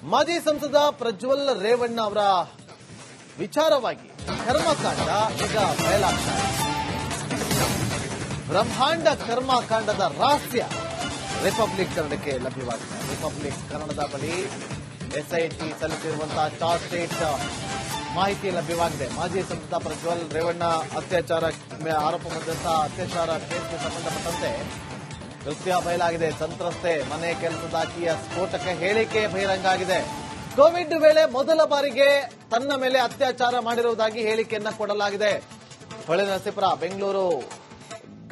ಮಾಜಿ ಸಂಸದ ಪ್ರಜ್ವಲ್ ರೇವಣ್ಣ ಅವರ ವಿಚಾರವಾಗಿ ಕರ್ಮಕಾಂಡ ಈಗ ಬಯಲಾಗ್ತಾ ಇದೆ. ಬ್ರಹ್ಮಾಂಡ ಕರ್ಮಕಾಂಡದ ರಹಸ್ಯ ರಿಪಬ್ಲಿಕ್ ಕನ್ನಡಕ್ಕೆ ಲಭ್ಯವಾಗಿದೆ. ರಿಪಬ್ಲಿಕ್ ಕನ್ನಡದ ಬಳಿ ಎಸ್ಐಟಿ ಸಲ್ಲಿಸಿರುವಂತಹ ಚಾರ್ಜ್ ಶೀಟ್ ಮಾಹಿತಿ ಲಭ್ಯವಾಗಿದೆ. ಮಾಜಿ ಸಂಸದ ಪ್ರಜ್ವಲ್ ರೇವಣ್ಣ ಅತ್ಯಾಚಾರ ಆರೋಪ ಮಾಡಿದಂತಹ ಅತ್ಯಾಚಾರ ಕೇಸ್ಗೆ ಸಂಬಂಧಪಟ್ಟಂತೆ ಕೃತ್ಯ ಬಯಲಾಗಿದೆ. ಸಂತ್ರಸ್ತೆ ಮನೆ ಕೆಲಸದಾಕಿಯ ಸ್ಫೋಟಕ ಹೇಳಿಕೆ ಬಹಿರಂಗ ಆಗಿದೆ. ಕೋವಿಡ್ ವೇಳೆ ಮೊದಲ ಬಾರಿಗೆ ತನ್ನ ಮೇಲೆ ಅತ್ಯಾಚಾರ ಮಾಡಿರುವುದಾಗಿ ಹೇಳಿಕೆಯನ್ನ ಕೊಡಲಾಗಿದೆ. ಹೊಳೆನರಸೀಪುರ ಬೆಂಗಳೂರು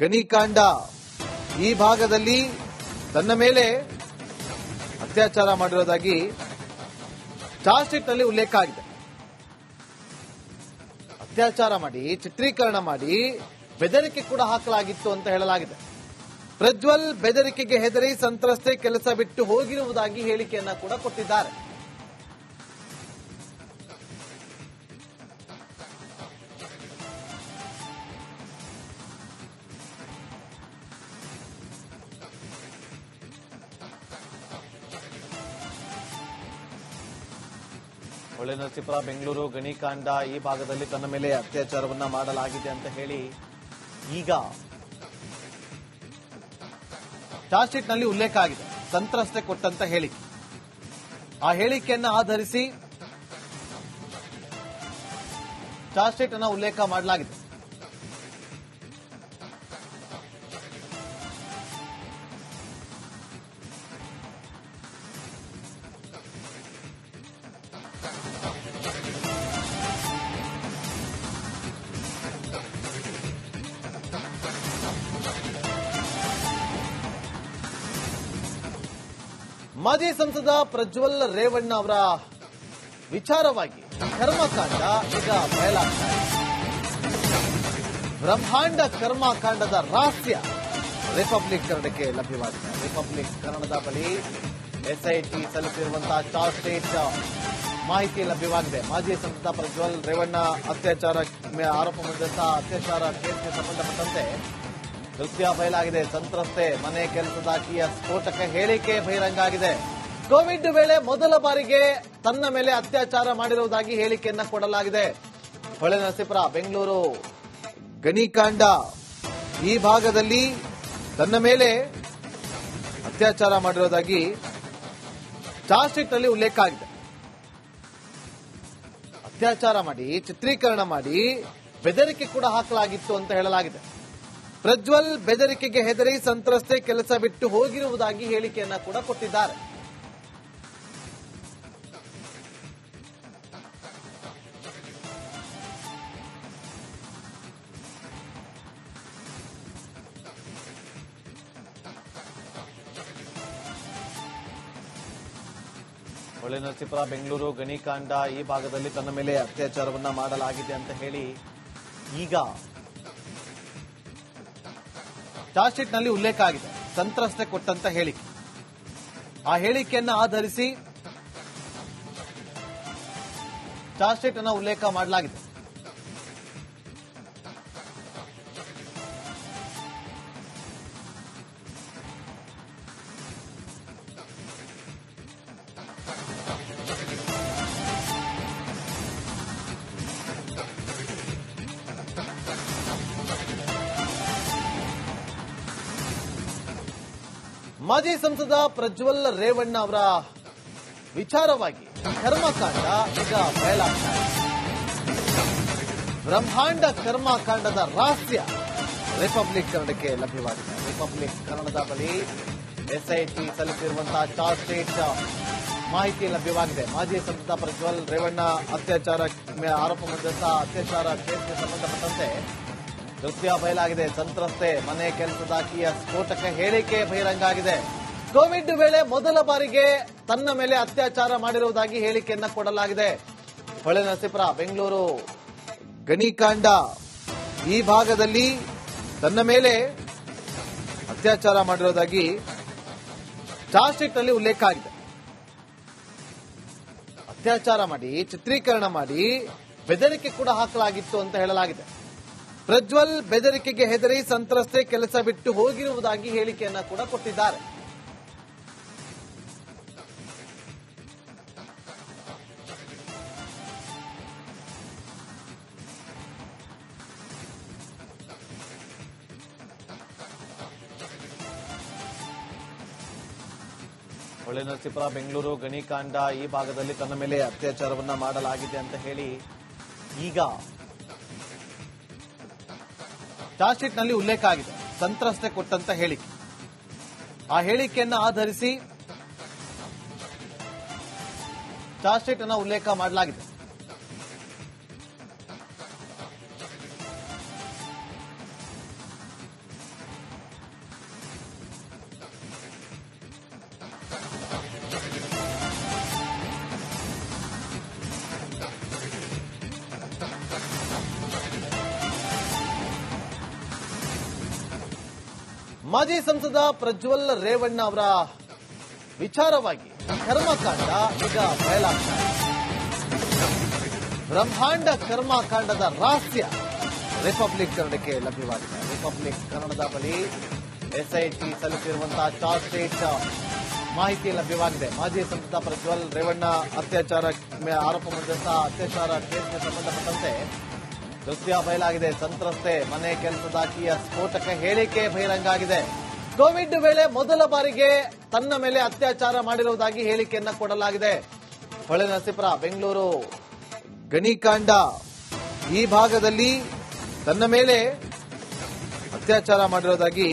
ಗಣಿಕಾಂಡ ಈ ಭಾಗದಲ್ಲಿ ತನ್ನ ಮೇಲೆ ಅತ್ಯಾಚಾರ ಮಾಡಿರುವುದಾಗಿ ಚಾರ್ಜ್ ಶೀಟ್ ನಲ್ಲಿ ಉಲ್ಲೇಖ ಆಗಿದೆ. ಅತ್ಯಾಚಾರ ಮಾಡಿ ಚಿತ್ರೀಕರಣ ಮಾಡಿ ಬೆದರಿಕೆ ಕೂಡ ಹಾಕಲಾಗಿತ್ತು ಅಂತ ಹೇಳಲಾಗಿದೆ. ಪ್ರಜ್ವಲ್ ಬೆದರಿಕೆಗೆ ಹೆದರಿ ಸಂತ್ರಸ್ತೆ ಕೆಲಸ ಬಿಟ್ಟು ಹೋಗಿರುವುದಾಗಿ ಹೇಳಿಕೆಯನ್ನ ಕೂಡ ಕೊಟ್ಟಿದ್ದಾರೆ. ಹೊಳೆನರಸೀಪುರ ಬೆಂಗಳೂರು ಗಣಿಕಾಂಡ ಈ ಭಾಗದಲ್ಲಿ ತನ್ನ ಮೇಲೆ ಅತ್ಯಾಚಾರವನ್ನ ಮಾಡಲಾಗಿದೆ ಅಂತ ಹೇಳಿ ಈಗ ಚಾರ್ಜ್ ಶೀಟ್ ನಲ್ಲಿ ಉಲ್ಲೇಖ ಆಗಿದೆ. ಸಂತ್ರಸ್ತೆ ಕೊಟ್ಟಂತ ಹೇಳಿಕೆ, ಆ ಹೇಳಿಕೆಯನ್ನ ಆಧರಿಸಿ ಚಾರ್ಜ್ ಶೀಟ್ ಅನ್ನ ಉಲ್ಲೇಖ ಮಾಡಲಾಗಿದೆ. ಮಾಜಿ ಸಂಸದ ಪ್ರಜ್ವಲ್ ರೇವಣ್ಣ ಅವರ ವಿಚಾರವಾಗಿ ಕರ್ಮಕಾಂಡ ಈಗ ಬಯಲಾಗ್ತಾ ಇದೆ. ಬ್ರಹ್ಮಾಂಡ ಕರ್ಮಕಾಂಡದ ರಹಸ್ಯ ರಿಪಬ್ಲಿಕ್ ಕನ್ನಡಕ್ಕೆ ಲಭ್ಯವಾಗಿದೆ. ರಿಪಬ್ಲಿಕ್ ಕನ್ನಡದ ಬಳಿ ಎಸ್ಐಟಿ ಸಲ್ಲಿಸಿರುವಂತಹ ಚಾರ್ಜ್ ಶೀಟ್ ಮಾಹಿತಿ ಲಭ್ಯವಾಗಿದೆ. ಮಾಜಿ ಸಂಸದ ಪ್ರಜ್ವಲ್ ರೇವಣ್ಣ ಅತ್ಯಾಚಾರ ಆರೋಪ ಮಾಡಿದಂತಹ ಅತ್ಯಾಚಾರ ಕೇಸ್ಗೆ ಸಂಬಂಧಪಟ್ಟಂತೆ ಕೃತ್ಯ ಬಯಲಾಗಿದೆ. ಸಂತ್ರಸ್ತೆ ಮನೆ ಕೆಲಸದಾಕಿಯ ಸ್ಫೋಟಕ ಹೇಳಿಕೆ ಬಹಿರಂಗ ಆಗಿದೆ. ಕೋವಿಡ್ ವೇಳೆ ಮೊದಲ ಬಾರಿಗೆ ತನ್ನ ಮೇಲೆ ಅತ್ಯಾಚಾರ ಮಾಡಿರುವುದಾಗಿ ಹೇಳಿಕೆಯನ್ನ ಕೊಡಲಾಗಿದೆ. ಹೊಳೆನರಸೀಪುರ ಬೆಂಗಳೂರು ಗಣಿಕಾಂಡ ಈ ಭಾಗದಲ್ಲಿ ತನ್ನ ಮೇಲೆ ಅತ್ಯಾಚಾರ ಮಾಡಿರುವುದಾಗಿ ಚಾರ್ಜ್ ಶೀಟ್ ನಲ್ಲಿ ಉಲ್ಲೇಖ ಆಗಿದೆ. ಅತ್ಯಾಚಾರ ಮಾಡಿ ಚಿತ್ರೀಕರಣ ಮಾಡಿ ಬೆದರಿಕೆ ಕೂಡ ಹಾಕಲಾಗಿತ್ತು ಅಂತ ಹೇಳಲಾಗಿದೆ. ಪ್ರಜ್ವಲ್ ಬೆದರಿಕೆಗೆ ಹೆದರಿ ಸಂತ್ರಸ್ತೆ ಕೆಲಸ ಬಿಟ್ಟು ಹೋಗಿರುವುದಾಗಿ ಹೇಳಿಕೆಯನ್ನ ಕೂಡ ಕೊಟ್ಟಿದ್ದಾರೆ. ಹೊಳೆನರಸೀಪುರ ಬೆಂಗಳೂರು ಗಣಿಕಾಂಡ ಈ ಭಾಗದಲ್ಲಿ ತನ್ನ ಮೇಲೆ ಅತ್ಯಾಚಾರವನ್ನ ಮಾಡಲಾಗಿದೆ ಅಂತ ಹೇಳಿ ಈಗ ಚಾರ್ಜ್ ಶೀಟ್ ನಲ್ಲಿ ಉಲ್ಲೇಖ ಆಗಿದೆ. ಸಂತ್ರಸ್ತೆ ಕೊಟ್ಟಂತ ಹೇಳಿಕೆ, ಆ ಹೇಳಿಕೆಯನ್ನ ಆಧರಿಸಿ ಚಾರ್ಜ್ ಶೀಟ್ ಅನ್ನ ಉಲ್ಲೇಖ ಮಾಡಲಾಗಿದೆ. ಮಾಜಿ ಸಂಸದ ಪ್ರಜ್ವಲ್ ರೇವಣ್ಣ ಅವರ ವಿಚಾರವಾಗಿ ಕರ್ಮಕಾಂಡ ಈಗ ಬಯಲಾಗ್ತಾ ಇದೆ. ಬ್ರಹ್ಮಾಂಡ ಕರ್ಮಕಾಂಡದ ರಹಸ್ಯ ರಿಪಬ್ಲಿಕ್ ಕನ್ನಡಕ್ಕೆ ಲಭ್ಯವಾಗಿದೆ. ರಿಪಬ್ಲಿಕ್ ಕನ್ನಡದ ಬಳಿ ಎಸ್ಐಟಿ ಸಲ್ಲಿಸಿರುವಂತಹ ಚಾರ್ಜ್ ಶೀಟ್ ಮಾಹಿತಿ ಲಭ್ಯವಾಗಿದೆ. ಮಾಜಿ ಸಂಸದ ಪ್ರಜ್ವಲ್ ರೇವಣ್ಣ ಅತ್ಯಾಚಾರ ಆರೋಪ ಮಾಡಿದಂತಹ ಅತ್ಯಾಚಾರ ಕೇಸ್ಗೆ ಸಂಬಂಧಪಟ್ಟಂತೆ ಕೃತ್ಯ ಬಯಲಾಗಿದೆ. ಸಂತ್ರಸ್ತೆ ಮನೆ ಕೆಲಸದಾಕಿಯ ಸ್ಫೋಟಕ ಹೇಳಿಕೆ ಬಹಿರಂಗ ಆಗಿದೆ. ಕೋವಿಡ್ ವೇಳೆ ಮೊದಲ ಬಾರಿಗೆ ತನ್ನ ಮೇಲೆ ಅತ್ಯಾಚಾರ ಮಾಡಿರುವುದಾಗಿ ಹೇಳಿಕೆಯನ್ನ ಕೊಡಲಾಗಿದೆ. ಹೊಳೆನರಸೀಪುರ ಬೆಂಗಳೂರು ಗಣಿಕಾಂಡ ಈ ಭಾಗದಲ್ಲಿ ತನ್ನ ಮೇಲೆ ಅತ್ಯಾಚಾರ ಮಾಡಿರುವುದಾಗಿ ಚಾರ್ಜ್ ಶೀಟ್ ನಲ್ಲಿ ಉಲ್ಲೇಖ ಆಗಿದೆ. ಅತ್ಯಾಚಾರ ಮಾಡಿ ಚಿತ್ರೀಕರಣ ಮಾಡಿ ಬೆದರಿಕೆ ಕೂಡ ಹಾಕಲಾಗಿತ್ತು ಅಂತ ಹೇಳಲಾಗಿದೆ. ಪ್ರಜ್ವಲ್ ಬೆದರಿಕೆಗೆ ಹೆದರಿ ಸಂತ್ರಸ್ತೆ ಕೆಲಸ ಬಿಟ್ಟು ಹೋಗಿರುವುದಾಗಿ ಹೇಳಿಕೆಯನ್ನ ಕೂಡ ಕೊಟ್ಟಿದ್ದಾರೆ. ಹೊಳೆನರಸೀಪುರ ಬೆಂಗಳೂರು ಗಣಿಕಾಂಡ ಈ ಭಾಗದಲ್ಲಿ ತನ್ನ ಮೇಲೆ ಅತ್ಯಾಚಾರವನ್ನ ಮಾಡಲಾಗಿದೆ ಅಂತ ಹೇಳಿ ಈಗ ಚಾರ್ಜ್ ಶೀಟ್ನಲ್ಲಿ ಉಲ್ಲೇಖ ಆಗಿದೆ. ಸಂತ್ರಸ್ತೆ ಕೊಟ್ಟಂತ ಹೇಳಿಕೆ. ಆ ಹೇಳಿಕೆಯನ್ನ ಆಧರಿಸಿ ಚಾರ್ಜ್ ಶೀಟ್ ಅನ್ನು ಉಲ್ಲೇಖ ಮಾಡಲಾಗಿದೆ. ಮಾಜಿ ಸಂಸದ ಪ್ರಜ್ವಲ್ ರೇವಣ್ಣ ಅವರ ವಿಚಾರವಾಗಿ ಕರ್ಮಕಾಂಡ ಈಗ ಬಯಲಾಗ್ತಾ ಇದೆ. ಬ್ರಹ್ಮಾಂಡ ಕರ್ಮಕಾಂಡದ ರಹಸ್ಯ ರಿಪಬ್ಲಿಕ್ ಕನ್ನಡಕ್ಕೆ ಲಭ್ಯವಾಗಿದೆ. ರಿಪಬ್ಲಿಕ್ ಕನ್ನಡದ ಬಳಿ ಎಸ್ಐಟಿ ಸಲ್ಲಿಸಿರುವಂತಹ ಚಾರ್ಜ್ ಶೀಟ್ ಮಾಹಿತಿ ಲಭ್ಯವಾಗಿದೆ. ಮಾಜಿ ಸಂಸದ ಪ್ರಜ್ವಲ್ ರೇವಣ್ಣ ಅತ್ಯಾಚಾರ ಆರೋಪ ಮಾಡಿದಂತಹ ಅತ್ಯಾಚಾರ ಕೇಸ್ಗೆ ಸಂಬಂಧಪಟ್ಟಂತೆ ದೃಶ್ಯ ಬಯಲಾಗಿದೆ. ಸಂತ್ರಸ್ತೆ ಮನೆ ಕೆಲಸದಾಕಿಯ ಸ್ಫೋಟಕ ಹೇಳಿಕೆ ಬಹಿರಂಗ ಆಗಿದೆ. ಕೋವಿಡ್ ವೇಳೆ ಮೊದಲ ಬಾರಿಗೆ ತನ್ನ ಮೇಲೆ ಅತ್ಯಾಚಾರ ಮಾಡಿರುವುದಾಗಿ ಹೇಳಿಕೆಯನ್ನ ಕೊಡಲಾಗಿದೆ. ಹೊಳೆನರಸೀಪುರ ಬೆಂಗಳೂರು ಗಣಿಕಾಂಡ ಈ ಭಾಗದಲ್ಲಿ ತನ್ನ ಮೇಲೆ ಅತ್ಯಾಚಾರ ಮಾಡಿರುವುದಾಗಿ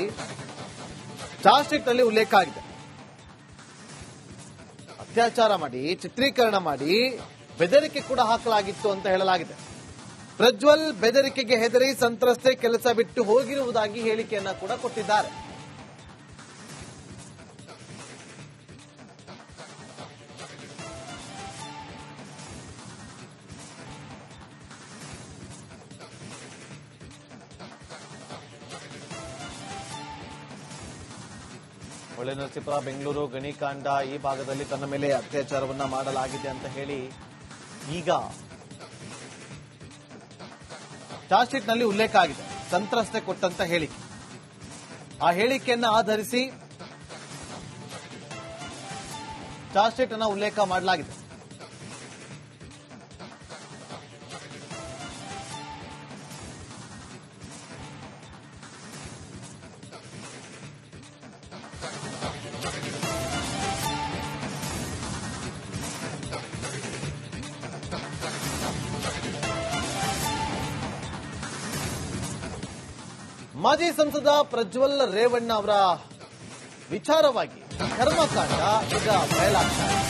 ಚಾರ್ಜ್ ಶೀಟ್ನಲ್ಲಿ ಉಲ್ಲೇಖ ಆಗಿದೆ. ಅತ್ಯಾಚಾರ ಮಾಡಿ ಚಿತ್ರೀಕರಣ ಮಾಡಿ ಬೆದರಿಕೆ ಕೂಡ ಹಾಕಲಾಗಿತ್ತು ಅಂತ ಹೇಳಲಾಗಿದೆ. ಪ್ರಜ್ವಲ್ ಬೆದರಿಕೆಗೆ ಹೆದರಿ ಸಂತ್ರಸ್ತೆ ಕೆಲಸ ಬಿಟ್ಟು ಹೋಗಿರುವುದಾಗಿ ಹೇಳಿಕೆಯನ್ನ ಕೂಡ ಕೊಟ್ಟಿದ್ದಾರೆ. ಹೊಳೆನರಸೀಪುರ ಬೆಂಗಳೂರು ಗಣಿಕಾಂಡ ಈ ಭಾಗದಲ್ಲಿ ತನ್ನ ಮೇಲೆ ಅತ್ಯಾಚಾರವನ್ನ ಮಾಡಲಾಗಿದೆ ಅಂತ ಹೇಳಿ ಈಗ ಚಾರ್ಜ್ ಶೀಟ್ನಲ್ಲಿ ಉಲ್ಲೇಖ ಆಗಿದೆ. ಸಂತ್ರಸ್ತೆ ಕೊಟ್ಟಂತ ಹೇಳಿಕೆ. ಆ ಹೇಳಿಕೆಯನ್ನ ಆಧರಿಸಿ ಚಾರ್ಜ್ ಶೀಟ್ ಅನ್ನು ಉಲ್ಲೇಖ ಮಾಡಲಾಗಿದೆ. ಮಾಜಿ ಸಂಸದ ಪ್ರಜ್ವಲ್ ರೇವಣ್ಣ ಅವರ ವಿಚಾರವಾಗಿ ಕರ್ಮಕಾಂಡ ಈಗ ಬಯಲಾಗ್ತಾ ಇದೆ.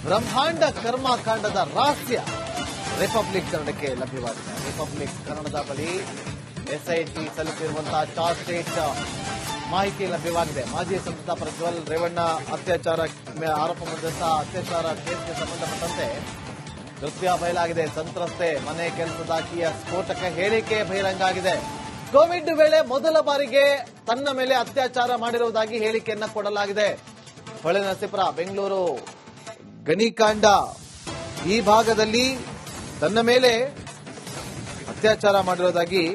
ಬ್ರಹ್ಮಾಂಡ ಕರ್ಮಕಾಂಡದ ರಹಸ್ಯ ರಿಪಬ್ಲಿಕ್ ಕನ್ನಡಕ್ಕೆ ಲಭ್ಯವಾಗಿದೆ. ರಿಪಬ್ಲಿಕ್ ಕನ್ನಡದ ಬಳಿ ಎಸ್ಐಟಿ ಸಲ್ಲಿಸಿರುವಂತಹ ಚಾರ್ಜ್ ಶೀಟ್ ಮಾಹಿತಿ ಲಭ್ಯವಾಗಿದೆ. ಮಾಜಿ ಸಂಸದ ಪ್ರಜ್ವಲ್ ರೇವಣ್ಣ ಅತ್ಯಾಚಾರ ಆರೋಪ ಮಾಡಿದಂತಹ ಅತ್ಯಾಚಾರ ಕೇಸ್ಗೆ ಸಂಬಂಧಪಟ್ಟಂತೆ ದೃಶ್ಯ ಬಯಲಾಗಿದೆ. ಸಂತ್ರಸ್ತೆ ಮನೆ ಕೆಲಸದಾಕಿಯ ಸ್ಫೋಟಕ ಹೇಳಿಕೆ ಬಹಿರಂಗ ಆಗಿದೆ. ಕೋವಿಡ್ ವೇಳೆ ಮೊದಲ ಬಾರಿಗೆ ತನ್ನ ಮೇಲೆ ಅತ್ಯಾಚಾರ ಮಾಡಿರುವುದಾಗಿ ಹೇಳಿಕೆಯನ್ನ ಕೊಡಲಾಗಿದೆ. ಹೊಳೆನರಸೀಪುರ ಬೆಂಗಳೂರು ಗಣಿಕಾಂಡ ಈ ಭಾಗದಲ್ಲಿ ತನ್ನ ಮೇಲೆ ಅತ್ಯಾಚಾರ ಮಾಡಿರುವುದಾಗಿ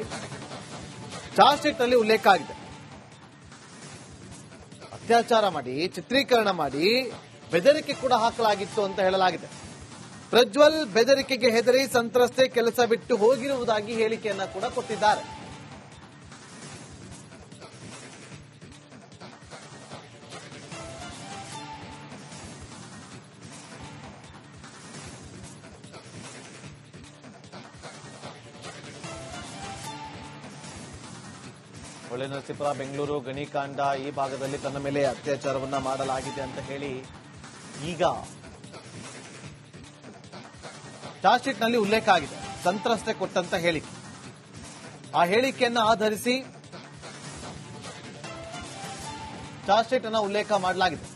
ಚಾರ್ಜ್ ಶೀಟ್ನಲ್ಲಿ ಉಲ್ಲೇಖ ಆಗಿದೆ. ಅತ್ಯಾಚಾರ ಮಾಡಿ ಚಿತ್ರೀಕರಣ ಮಾಡಿ ಬೆದರಿಕೆ ಕೂಡ ಹಾಕಲಾಗಿತ್ತು ಅಂತ ಹೇಳಲಾಗಿದೆ. ಪ್ರಜ್ವಲ್ ಬೆದರಿಕೆಗೆ ಹೆದರಿ ಸಂತ್ರಸ್ತೆ ಕೆಲಸ ಬಿಟ್ಟು ಹೋಗಿರುವುದಾಗಿ ಹೇಳಿಕೆಯನ್ನ ಕೂಡ ಕೊಟ್ಟಿದ್ದಾರೆ. ಹೊಳೆನರಸೀಪುರ ಬೆಂಗಳೂರು ಗಣಿಕಾಂಡ ಈ ಭಾಗದಲ್ಲಿ ತನ್ನ ಮೇಲೆ ಅತ್ಯಾಚಾರವನ್ನ ಮಾಡಲಾಗಿದೆ ಅಂತ ಹೇಳಿ ಈಗ ಚಾರ್ಜ್ ಶೀಟ್ನಲ್ಲಿ ಉಲ್ಲೇಖ ಆಗಿದೆ. ಸಂತ್ರಸ್ತೆ ಕೊಟ್ಟಂತ ಹೇಳಿಕೆ. ಆ ಹೇಳಿಕೆಯನ್ನ ಆಧರಿಸಿ ಚಾರ್ಜ್ ಶೀಟ್ ಅನ್ನು ಉಲ್ಲೇಖ ಮಾಡಲಾಗಿದೆ.